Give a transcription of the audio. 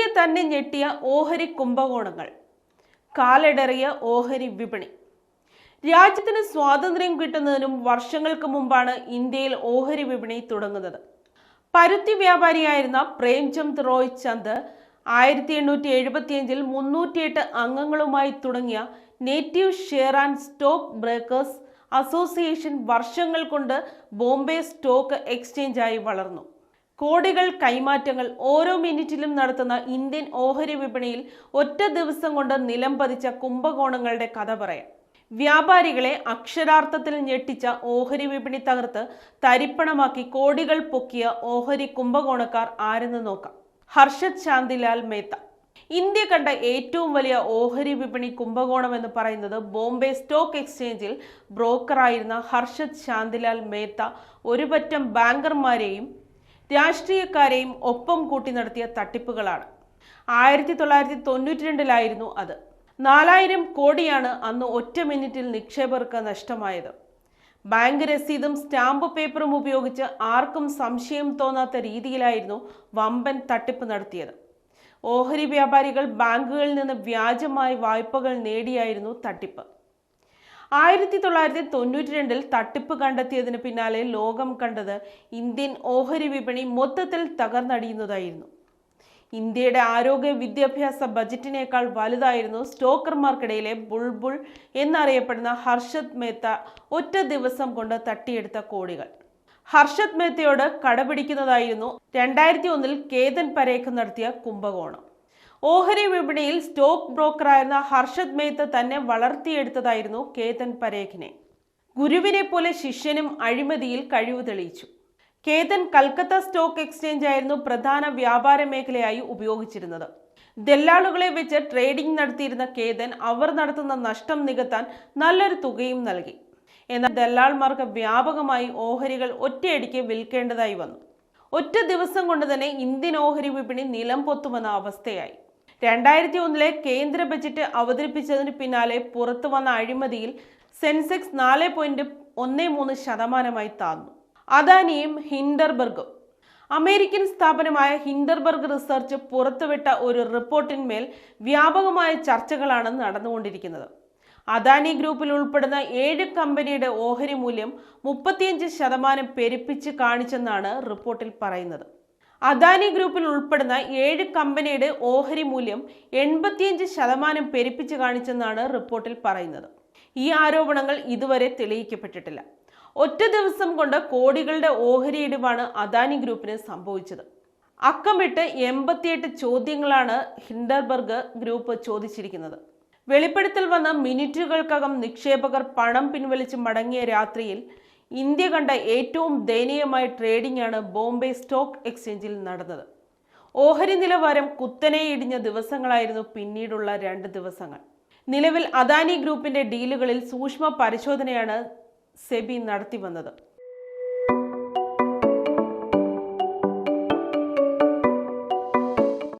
ഇന്ത്യയെ തന്നെ ഞെട്ടിയ ഓഹരി കുംഭകോണങ്ങൾ, കാലിടറിയ ഓഹരി വിപണി. രാജ്യത്തിന് സ്വാതന്ത്ര്യം കിട്ടുന്നതിനും വർഷങ്ങൾക്ക് മുമ്പാണ് ഇന്ത്യയിൽ ഓഹരി വിപണി തുടങ്ങുന്നത്. പരുത്തി വ്യാപാരിയായിരുന്ന പ്രേംചന്ദ് റോയ് ചന്ദ് 1875 308 അംഗങ്ങളുമായി തുടങ്ങിയ native share and stock brokers association വർഷങ്ങൾ കൊണ്ട് ബോംബെ സ്റ്റോക്ക് എക്സ്ചേഞ്ചായി വളർന്നു. കോടികൾ കൈമാറ്റങ്ങൾ ഓരോ മിനിറ്റിലും നടത്തുന്ന ഇന്ത്യൻ ഓഹരി വിപണിയിൽ ഒറ്റ ദിവസം കൊണ്ട് നിലം പതിച്ച കുംഭകോണങ്ങളുടെ കഥ പറയാം. വ്യാപാരികളെ അക്ഷരാർത്ഥത്തിൽ ഞെട്ടിച്ച ഓഹരി വിപണി തകർത്ത് തരിപ്പണമാക്കി കോടികൾ പൊക്കിയ ഓഹരി കുംഭകോണക്കാർ ആരെന്ന് നോക്കാം. ഹർഷദ് ശാന്തിലാൽ മേത്ത. ഇന്ത്യ കണ്ട ഏറ്റവും വലിയ ഓഹരി വിപണി കുംഭകോണം എന്ന് പറയുന്നത് ബോംബെ സ്റ്റോക്ക് എക്സ്ചേഞ്ചിൽ ബ്രോക്കറായിരുന്ന ഹർഷദ് ശാന്തിലാൽ മേത്ത ഒരുപറ്റം ബാങ്കർമാരെയും രാഷ്ട്രീയക്കാരെയും ഒപ്പം കൂട്ടി നടത്തിയ തട്ടിപ്പുകളാണ്. 1992 അത്. 4000 കോടിയാണ് അന്ന് ഒറ്റ മിനിറ്റിൽ നിക്ഷേപകർക്ക് നഷ്ടമായത്. ബാങ്ക് രസീതും സ്റ്റാമ്പ് പേപ്പറും ഉപയോഗിച്ച് ആർക്കും സംശയം തോന്നാത്ത രീതിയിലായിരുന്നു വമ്പൻ തട്ടിപ്പ് നടത്തിയത്. ഓഹരി വ്യാപാരികൾ ബാങ്കുകളിൽ നിന്ന് വ്യാജമായി വായ്പകൾ നേടിയായിരുന്നു തട്ടിപ്പ്. 1992 തട്ടിപ്പ് കണ്ടെത്തിയതിന് പിന്നാലെ ലോകം കണ്ടത് ഇന്ത്യൻ ഓഹരി വിപണി മൊത്തത്തിൽ തകർന്നടിയുന്നതായിരുന്നു. ഇന്ത്യയുടെ ആരോഗ്യ വിദ്യാഭ്യാസ ബജറ്റിനേക്കാൾ വലുതായിരുന്നു സ്റ്റോക്കർമാർക്കിടയിലെ ബുൾബുൾ എന്നറിയപ്പെടുന്ന ഹർഷദ് മേത്ത ഒറ്റ ദിവസം കൊണ്ട് തട്ടിയെടുത്ത കോടികൾ. ഹർഷദ് മേത്തയോട് കടപിടിക്കുന്നതായിരുന്നു 2001 കേതൻ പരേഖ് നടത്തിയ കുംഭകോണം. ഓഹരി വിപണിയിൽ സ്റ്റോക്ക് ബ്രോക്കറായിരുന്ന ഹർഷദ് മേത്ത തന്നെ വളർത്തിയെടുത്തതായിരുന്നു കേതൻ പരേഖിനെ. ഗുരുവിനെ പോലെ ശിഷ്യനും അഴിമതിയിൽ കഴിവ് തെളിയിച്ചു. കേതൻ കൽക്കത്ത സ്റ്റോക്ക് എക്സ്ചേഞ്ച് ആയിരുന്നു പ്രധാന വ്യാപാര മേഖലയായി ഉപയോഗിച്ചിരുന്നത്. ദല്ലാളുകളെ വെച്ച് ട്രേഡിംഗ് നടത്തിയിരുന്ന കേതൻ അവർ നടത്തുന്ന നഷ്ടം നികത്താൻ നല്ലൊരു തുകയും നൽകി. എന്നാൽ ദല്ലാൾമാർക്ക് വ്യാപകമായി ഓഹരികൾ ഒറ്റയടിക്ക് വിൽക്കേണ്ടതായി വന്നു. ഒറ്റ ദിവസം കൊണ്ട് തന്നെ ഇന്ത്യൻ ഓഹരി വിപണി നിലം പൊത്തുമെന്ന അവസ്ഥയായി. 2001 കേന്ദ്ര ബജറ്റ് അവതരിപ്പിച്ചതിന് പിന്നാലെ പുറത്തു വന്ന അഴിമതിയിൽ സെൻസെക്സ് 4.13% താഴ്ന്നു. അദാനിയും ഹിൻഡർബർഗും. അമേരിക്കൻ സ്ഥാപനമായ ഹിൻഡർബർഗ് റിസർച്ച് പുറത്തുവിട്ട ഒരു റിപ്പോർട്ടിന്മേൽ വ്യാപകമായ ചർച്ചകളാണ് നടന്നുകൊണ്ടിരിക്കുന്നത്. അദാനി ഗ്രൂപ്പിൽ ഉൾപ്പെടുന്ന 7 കമ്പനിയുടെ ഓഹരി മൂല്യം 35% പെരുപ്പിച്ച് കാണിച്ചെന്നാണ് റിപ്പോർട്ടിൽ പറയുന്നത്. അദാനി ഗ്രൂപ്പിൽ ഉൾപ്പെടുന്ന 7 കമ്പനിയുടെ ഓഹരി മൂല്യം 85% പെരുപ്പിച്ച് കാണിച്ചെന്നാണ് റിപ്പോർട്ടിൽ പറയുന്നത്. ഈ ആരോപണങ്ങൾ ഇതുവരെ തെളിയിക്കപ്പെട്ടിട്ടില്ല. ഒറ്റ ദിവസം കൊണ്ട് കോടികളുടെ ഓഹരി ഇടിവാണ് അദാനി ഗ്രൂപ്പിന് സംഭവിച്ചത്. അക്കമിട്ട് 88 ചോദ്യങ്ങളാണ് ഹിൻഡർബർഗ് ഗ്രൂപ്പ് ചോദിച്ചിരിക്കുന്നത്. വെളിപ്പെടുത്തൽ വന്ന മിനിറ്റുകൾക്കകം നിക്ഷേപകർ പണം പിൻവലിച്ച് മടങ്ങിയ രാത്രിയിൽ ഇന്ത്യ കണ്ട ഏറ്റവും ദയനീയമായ ട്രേഡിംഗ് ആണ് ബോംബെ സ്റ്റോക്ക് എക്സ്ചേഞ്ചിൽ നടന്നത്. ഓഹരി നിലവാരം കുത്തനെ ഇടിഞ്ഞ ദിവസങ്ങളായിരുന്നു പിന്നീടുള്ള 2 ദിവസങ്ങൾ. നിലവിൽ അദാനി ഗ്രൂപ്പിന്റെ ഡീലുകളിൽ സൂക്ഷ്മ പരിശോധനയാണ് സെബി നടത്തി വന്നത്.